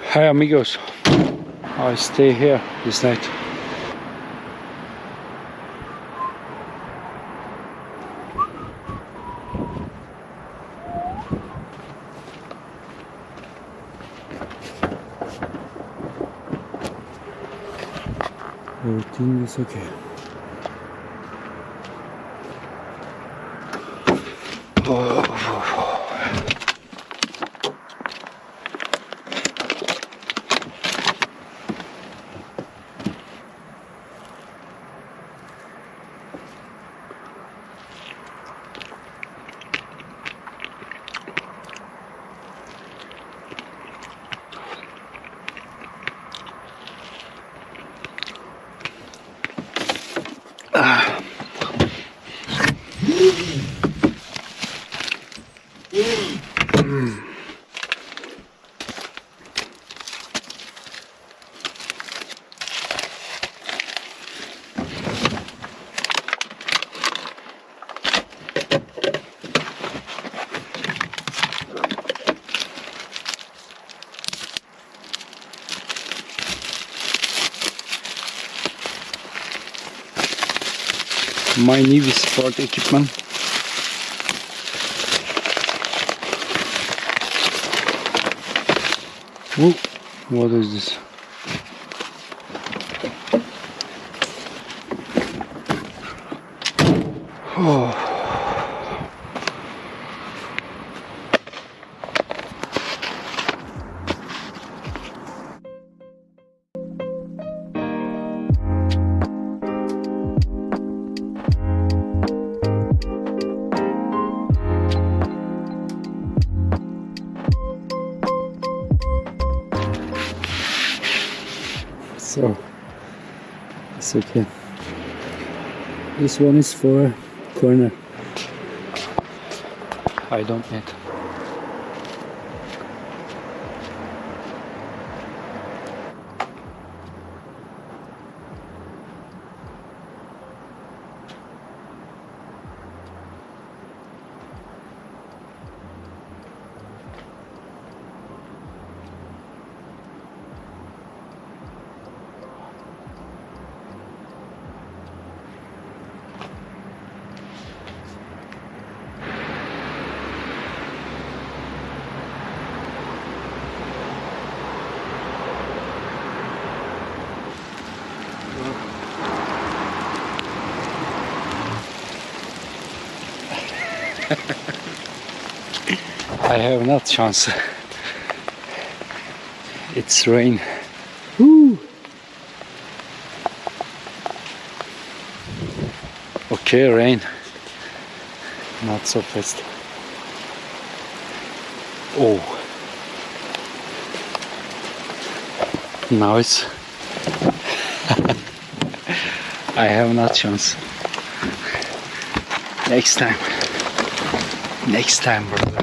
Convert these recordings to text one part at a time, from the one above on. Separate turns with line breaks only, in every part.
Hi amigos, I stay here this night. Everything is okay. My new sport equipment. Whoa, what is this? Oh. So it's okay. This one is for corner. I don't need. I have not chance. It's rain. Woo. Okay, rain. Not so fast. Oh. Now it's I have not chance. Next time. Next time, brother.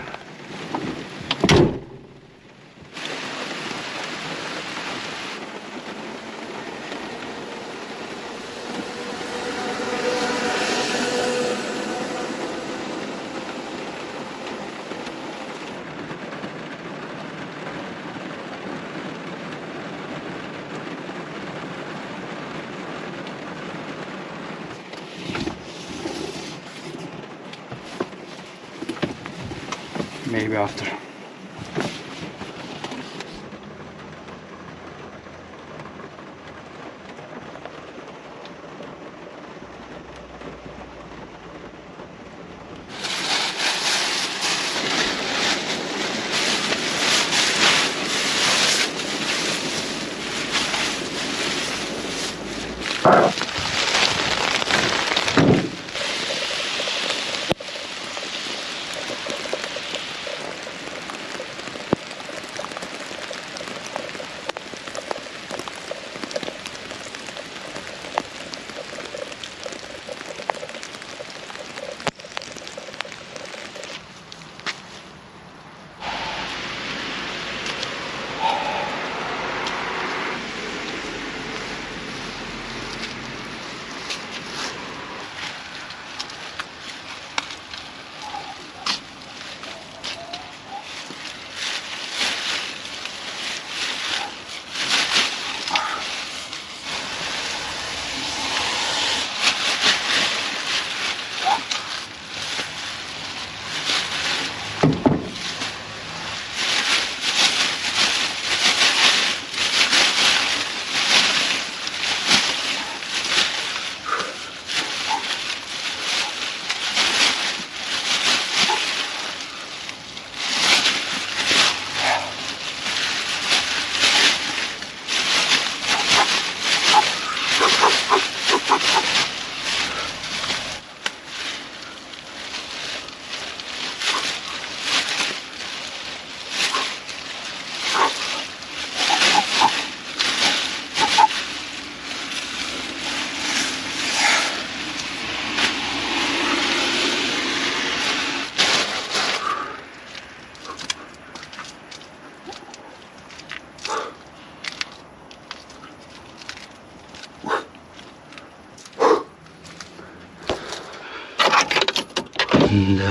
Maybe after.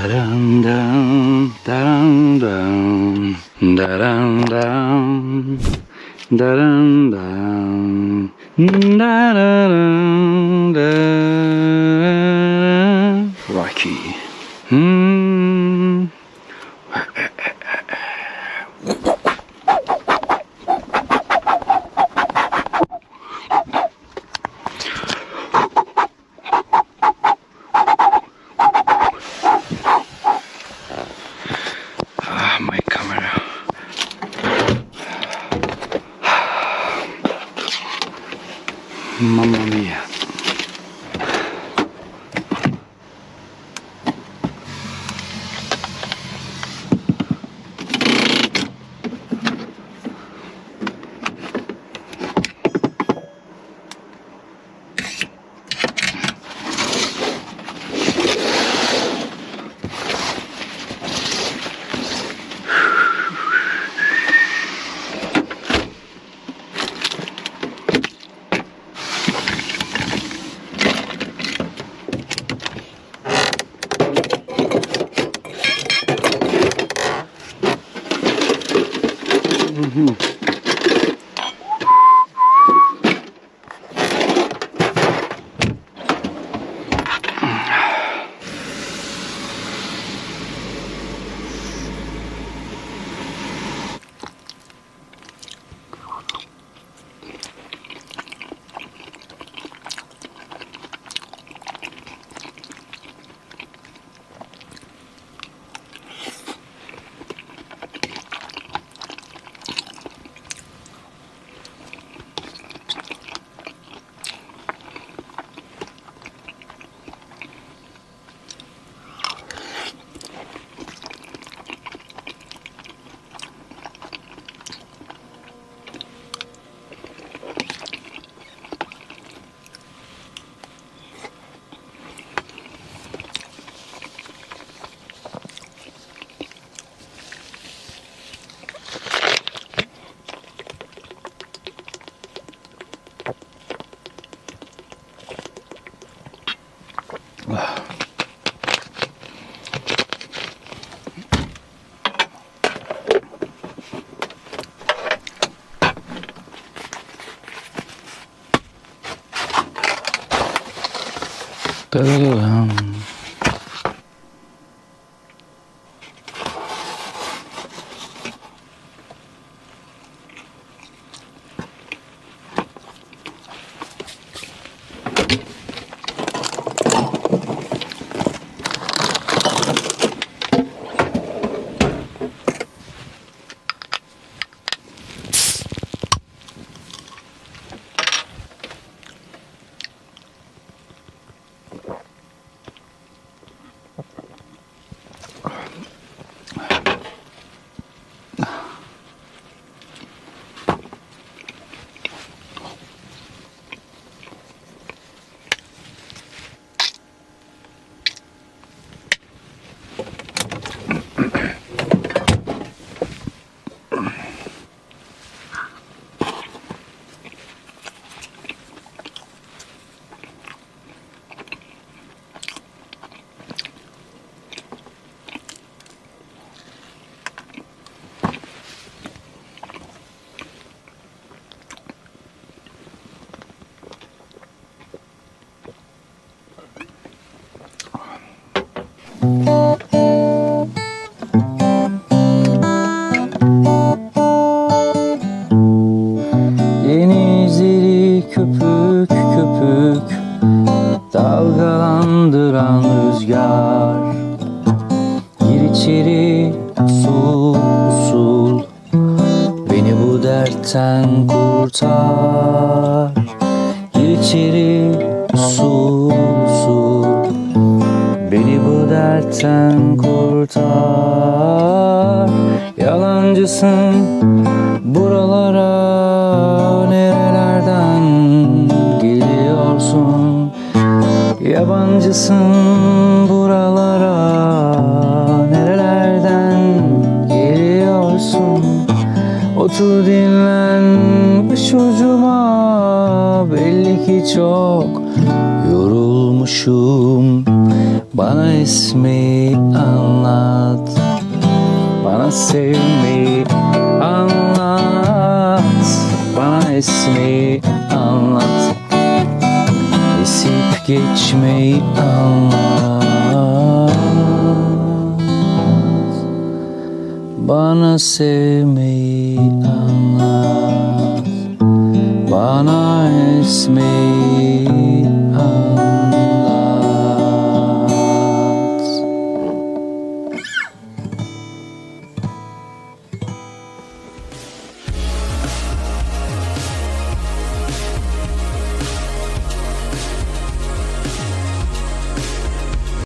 Daran dan, daran dan, daran dan, daran dan, daran dan. Rocky. My camera. Mamma mia.
Denizleri köpük köpük dalgalandıran rüzgar, gir içeri usul usul, beni bu dertten kurtar. Gir içeri usul usul, beni bu dertten kurtar. Yalancısın buralara, nerelerden geliyorsun? Yabancısın buralara, nerelerden geliyorsun? Otur dinlen başucuma, belli ki çok yorulmuşum. Bana esmeyi al Bana sevmeyi anlat, bana esmeyi anlat, esip geçmeyi anlat, bana sevmeyi anlat, bana esmeyi